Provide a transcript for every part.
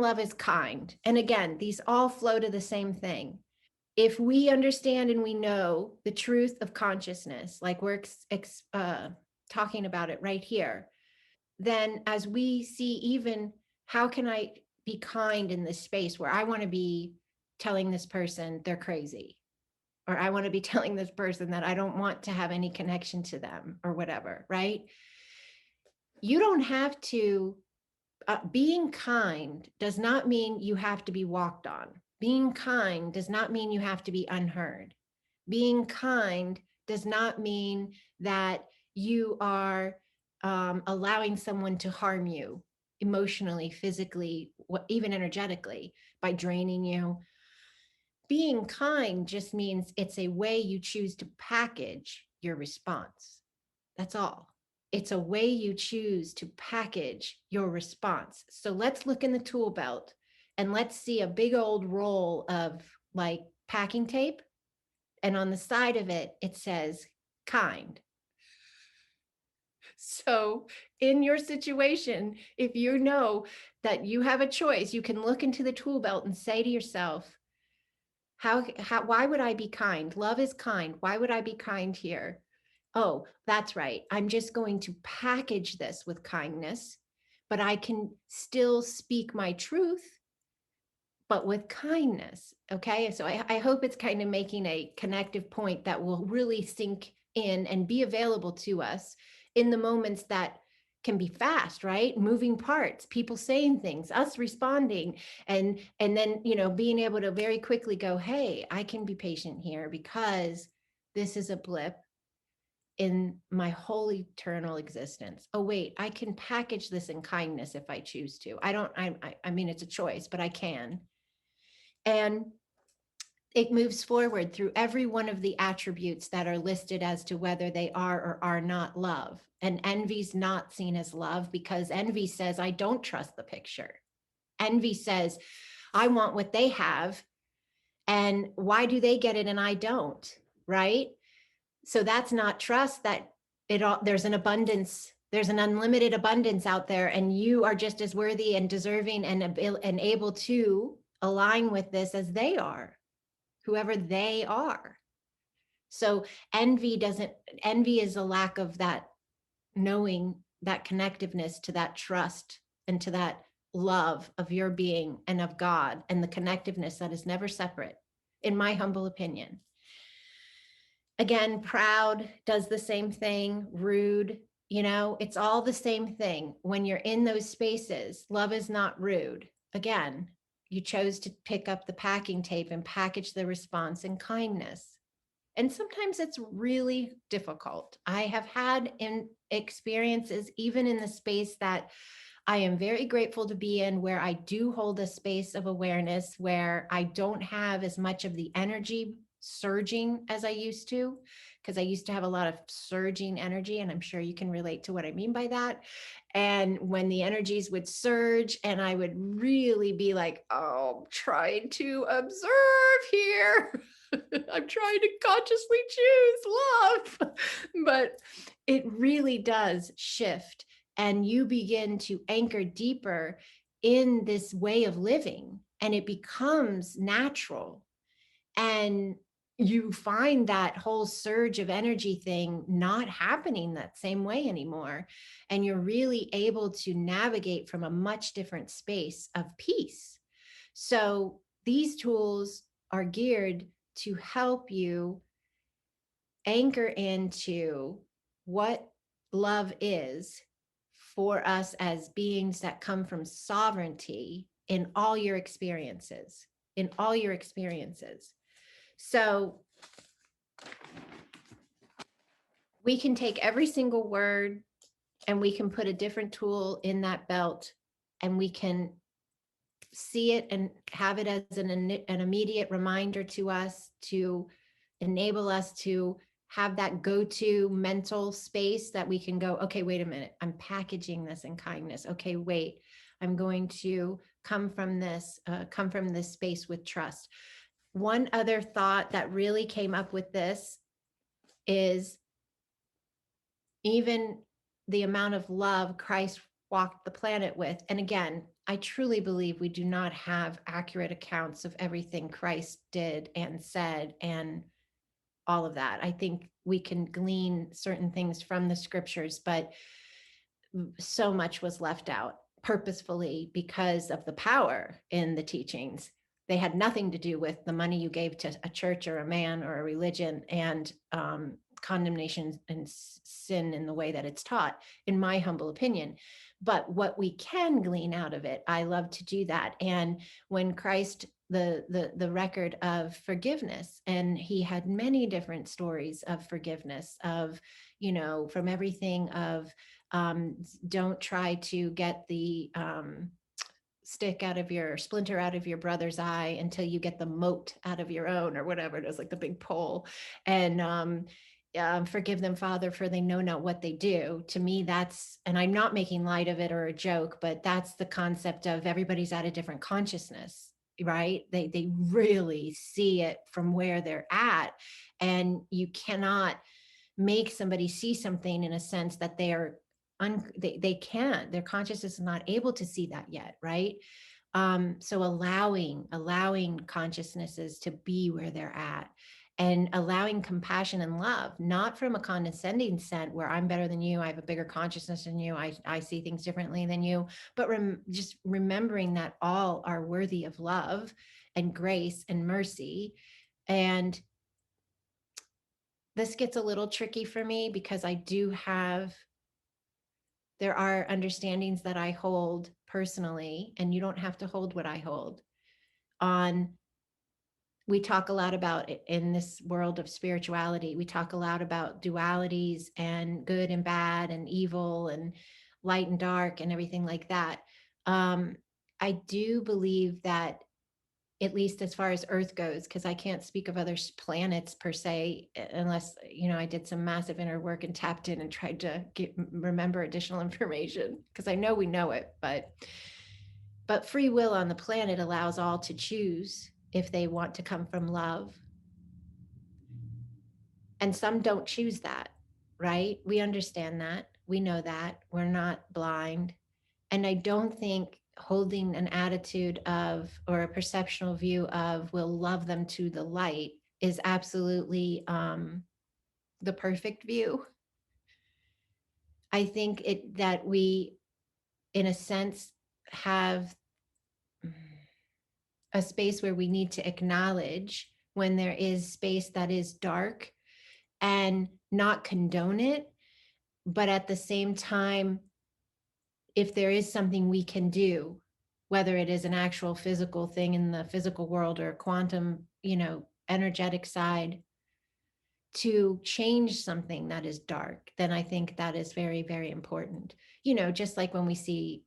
love is kind. And again, these all flow to the same thing. If we understand and we know the truth of consciousness, like we're talking about it right here, then as we see, even how can I be kind in this space where I want to be telling this person they're crazy, or I want to be telling this person that I don't want to have any connection to them or whatever, right? You don't have to, being kind does not mean you have to be walked on. Being kind does not mean you have to be unheard. Being kind does not mean that you are allowing someone to harm you emotionally, physically, even energetically by draining you. Being kind just means it's a way you choose to package your response. That's all. It's a way you choose to package your response. So let's look in the tool belt and let's see a big old roll of like packing tape. And on the side of it, it says kind. So in your situation, if you know that you have a choice, you can look into the tool belt and say to yourself, why would I be kind? Love is kind. Why would I be kind here? Oh, that's right. I'm just going to package this with kindness, but I can still speak my truth, but with kindness. Okay. So I hope it's kind of making a connective point that will really sink in and be available to us in the moments that can be fast, right? Moving parts, people saying things, us responding, and then, being able to very quickly go, hey, I can be patient here because this is a blip in my whole eternal existence. Oh, wait, I can package this in kindness if I choose to. I mean, it's a choice, but I can. And it moves forward through every one of the attributes that are listed as to whether they are or are not love. And envy's not seen as love because envy says, I don't trust the picture. Envy says, I want what they have. And why do they get it and I don't? Right? So that's not trust. That there's an abundance, there's an unlimited abundance out there, and you are just as worthy and deserving and able to align with this as they are, whoever they are. So envy is a lack of that knowing, that connectiveness to that trust and to that love of your being and of God, and the connectiveness that is never separate, in my humble opinion. Again, proud does the same thing, rude, it's all the same thing. When you're in those spaces, love is not rude. Again, you chose to pick up the packing tape and package the response in kindness. And sometimes it's really difficult. I have had experiences, even in the space that I am very grateful to be in, where I do hold a space of awareness, where I don't have as much of the energy surging as I used to, because I used to have a lot of surging energy, and I'm sure you can relate to what I mean by that. And when the energies would surge and I would really be like, oh, I'm trying to observe here. I'm trying to consciously choose love. But it really does shift, and you begin to anchor deeper in this way of living, and it becomes natural. And you find that whole surge of energy thing not happening that same way anymore. And you're really able to navigate from a much different space of peace. So these tools are geared to help you anchor into what love is for us as beings that come from sovereignty in all your experiences, So we can take every single word and we can put a different tool in that belt, and we can see it and have it as an immediate reminder to us, to enable us to have that go-to mental space that we can go, okay, wait a minute, I'm packaging this in kindness. Okay, wait, I'm going to come from this space with trust. One other thought that really came up with this is even the amount of love Christ walked the planet with. And again, I truly believe we do not have accurate accounts of everything Christ did and said and all of that. I think we can glean certain things from the scriptures, but so much was left out purposefully because of the power in the teachings. They had nothing to do with the money you gave to a church or a man or a religion and condemnation and sin in the way that it's taught, in my humble opinion. But what we can glean out of it, I love to do that. And when Christ, the record of forgiveness, and he had many different stories of forgiveness, of, from everything of don't try to get the stick out of your splinter out of your brother's eye until you get the mote out of your own, or whatever it is, like the big pole. And forgive them, Father, for they know not what they do. To me, that's, and I'm not making light of it or a joke, but that's the concept of everybody's at a different consciousness, right? They really see it from where they're at, and you cannot make somebody see something in a sense that they are they can't, their consciousness is not able to see that yet, right? So allowing consciousnesses to be where they're at, and allowing compassion and love, not from a condescending sense where I'm better than you, I have a bigger consciousness than you, I see things differently than you, but just remembering that all are worthy of love and grace and mercy. And this gets a little tricky for me because there are understandings that I hold personally, and you don't have to hold what I hold on. We talk a lot about it in this world of spirituality. We talk a lot about dualities and good and bad and evil and light and dark and everything like that. Um, I do believe that, at least as far as Earth goes, because I can't speak of other planets per se, unless, I did some massive inner work and tapped in and tried to remember additional information, because I know we know it, but free will on the planet allows all to choose if they want to come from love. And some don't choose that, right? We understand that. We know that. We're not blind. And I don't think holding an attitude of, or a perceptual view of, we'll love them to the light is absolutely the perfect view. I think that we, in a sense, have a space where we need to acknowledge when there is space that is dark, and not condone it, but at the same time, if there is something we can do, whether it is an actual physical thing in the physical world or quantum, energetic side, to change something that is dark, then I think that is very, very important. Just like when we see,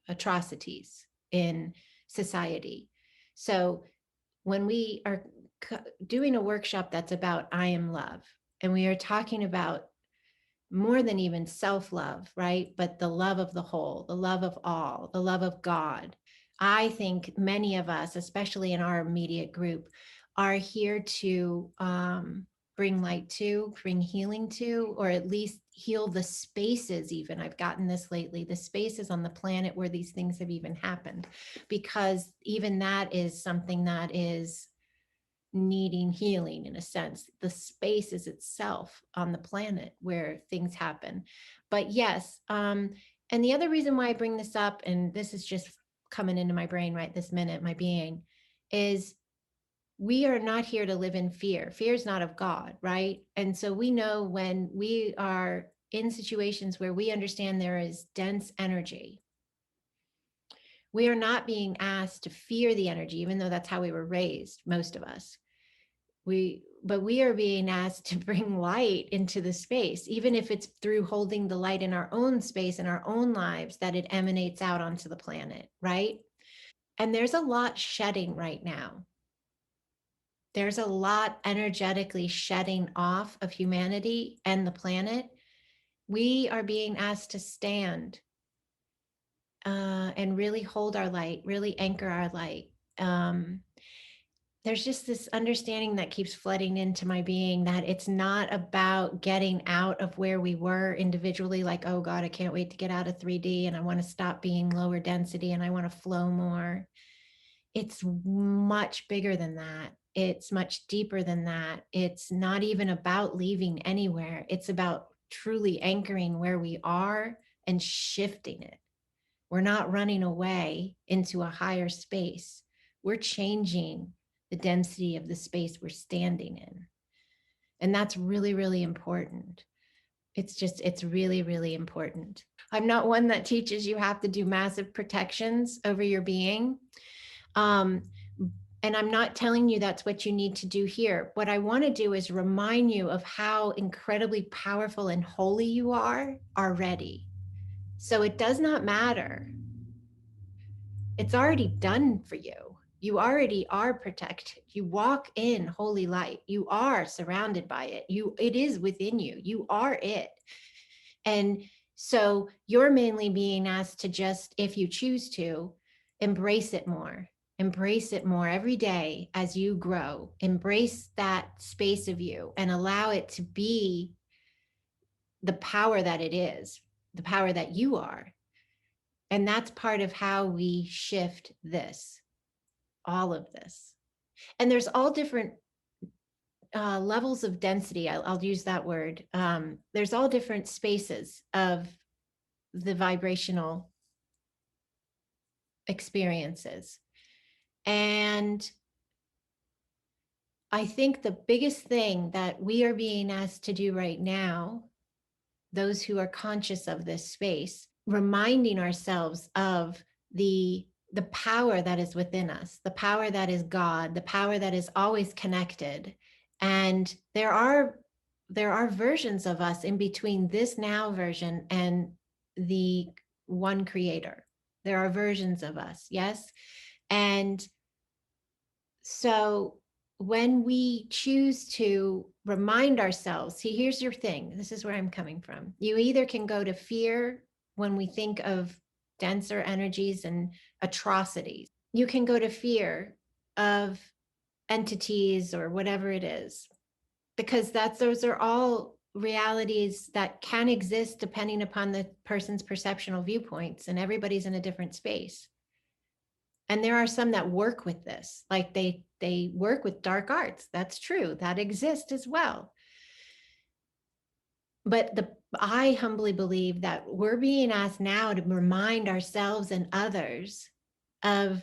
atrocities in society. So when we are doing a workshop that's about I am love, and we are talking about more than even self-love, right? But the love of the whole, the love of all, the love of God. I think many of us, especially in our immediate group, are here to bring light to, bring healing to, or at least heal the spaces. Even I've gotten this lately, the spaces on the planet where these things have even happened, because even that is something that is needing healing, in a sense, the space is itself on the planet where things happen. But yes, and the other reason why I bring this up, and this is just coming into my brain right this minute, my being, is we are not here to live in fear. Fear is not of God, right? And so we know when we are in situations where we understand there is dense energy, we are not being asked to fear the energy, even though that's how we were raised, most of us. But we are being asked to bring light into the space, even if it's through holding the light in our own space, in our own lives, that it emanates out onto the planet, right? And there's a lot shedding right now. There's a lot energetically shedding off of humanity and the planet. We are being asked to stand and really hold our light, really anchor our light. there's just this understanding that keeps flooding into my being that it's not about getting out of where we were individually, like, oh God, I can't wait to get out of 3D and I want to stop being lower density and I want to flow more. It's much bigger than that. It's much deeper than that. It's not even about leaving anywhere. It's about truly anchoring where we are and shifting it. We're not running away into a higher space. We're changing the density of the space we're standing in. And that's really, really important. It's really, really important. I'm not one that teaches you have to do massive protections over your being. And I'm not telling you that's what you need to do here. What I want to do is remind you of how incredibly powerful and holy you are already. So it does not matter. It's already done for you. You already are protected. You walk in holy light. You are surrounded by it. It is within you. You are it. And so you're mainly being asked to just, if you choose to, embrace it more. Embrace it more every day as you grow. Embrace that space of you and allow it to be the power that it is, the power that you are. And that's part of how we shift this, all of this. And there's all different levels of density. I'll use that word. There's all different spaces of the vibrational experiences. And I think the biggest thing that we are being asked to do right now, those who are conscious of this space, reminding ourselves of the power that is within us, the power that is God, the power that is always connected. And there are versions of us in between this now version and the one creator. There are versions of us, yes? And so when we choose to remind ourselves, see, here's your thing. This is where I'm coming from. You either can go to fear when we think of denser energies and atrocities. You can go to fear of entities or whatever it is, because those are all realities that can exist depending upon the person's perceptual viewpoints, and everybody's in a different space. And there are some that work with this, like they work with dark arts. That's true. That exists as well. But I humbly believe that we're being asked now to remind ourselves and others of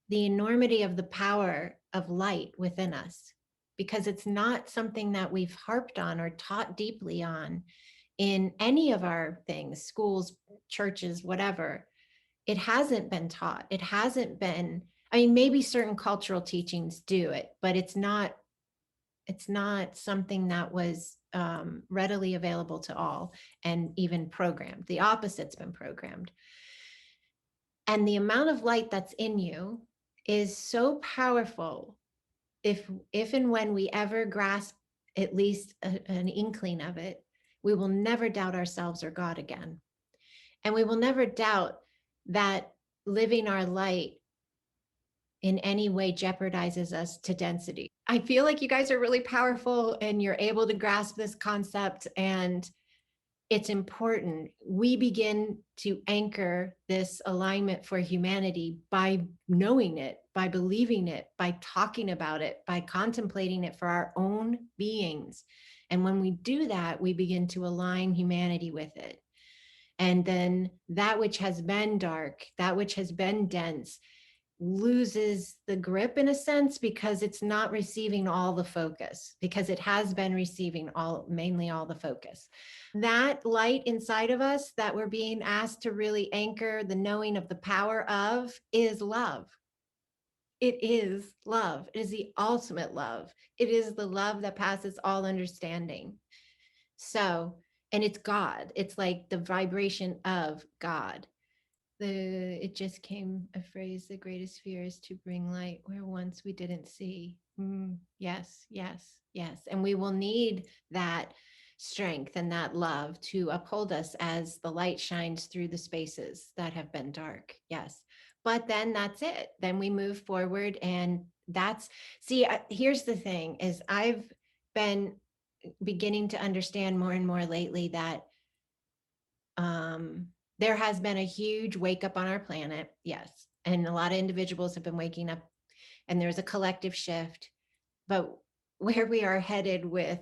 the enormity of the power of light within us, because it's not something that we've harped on or taught deeply on in any of our things, schools, churches, whatever. It hasn't been taught. It hasn't been, I mean, maybe certain cultural teachings do it, but it's not something that was readily available to all and even programmed. The opposite's been programmed. And the amount of light that's in you is so powerful. If and when we ever grasp at least an inkling of it, we will never doubt ourselves or God again. And we will never doubt that living our light in any way jeopardizes us to density. I feel like you guys are really powerful and you're able to grasp this concept, and it's important. We begin to anchor this alignment for humanity by knowing it, by believing it, by talking about it, by contemplating it for our own beings. And when we do that, we begin to align humanity with it. And then that which has been dark, that which has been dense, loses the grip in a sense, because it's not receiving all the focus, because it has been receiving mainly all the focus. That light inside of us that we're being asked to really anchor the knowing of the power of is love. It is love. It is the ultimate love. It is the love that passes all understanding. So, and it's God. It's like the vibration of God. It just came a phrase, the greatest fear is to bring light where once we didn't see. Yes, yes, yes. And we will need that strength and that love to uphold us as the light shines through the spaces that have been dark. Yes. But then that's it. Then we move forward, and that's, see, here's the thing is I've been beginning to understand more and more lately that there has been a huge wake up on our planet. Yes. And a lot of individuals have been waking up, and there's a collective shift. But where we are headed with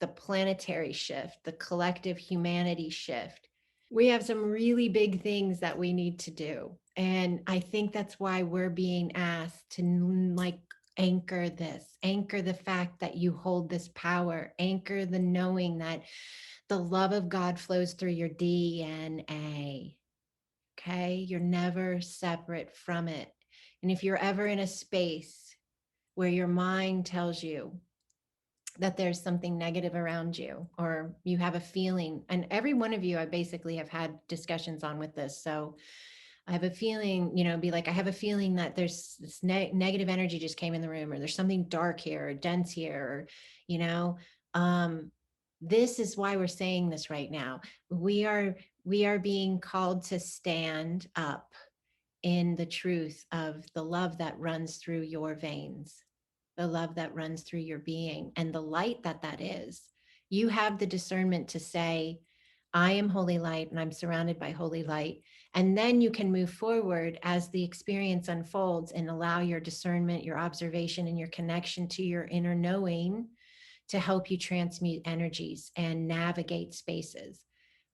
the planetary shift, the collective humanity shift, we have some really big things that we need to do. And I think that's why we're being asked to like anchor this, anchor the fact that you hold this power, anchor the knowing that the love of God flows through your DNA. Okay. You're never separate from it. And if you're ever in a space where your mind tells you that there's something negative around you, or you have a feeling, and every one of you I basically have had discussions on with this. So I have a feeling, be like, I have a feeling that there's this negative energy just came in the room, or there's something dark here or dense here, or, um, this is why we're saying this right now. We are being called to stand up in the truth of the love that runs through your veins, the love that runs through your being, and the light that is. You have the discernment to say, I am holy light and I'm surrounded by holy light. And then you can move forward as the experience unfolds and allow your discernment, your observation, and your connection to your inner knowing to help you transmute energies and navigate spaces.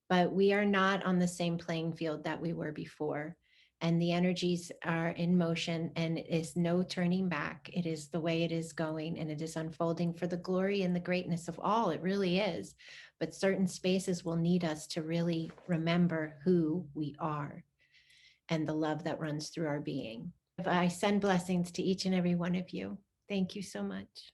But we are not on the same playing field that we were before. And the energies are in motion, and it is no turning back. It is the way it is going, and it is unfolding for the glory and the greatness of all. It really is. But certain spaces will need us to really remember who we are and the love that runs through our being. I send blessings to each and every one of you. Thank you so much.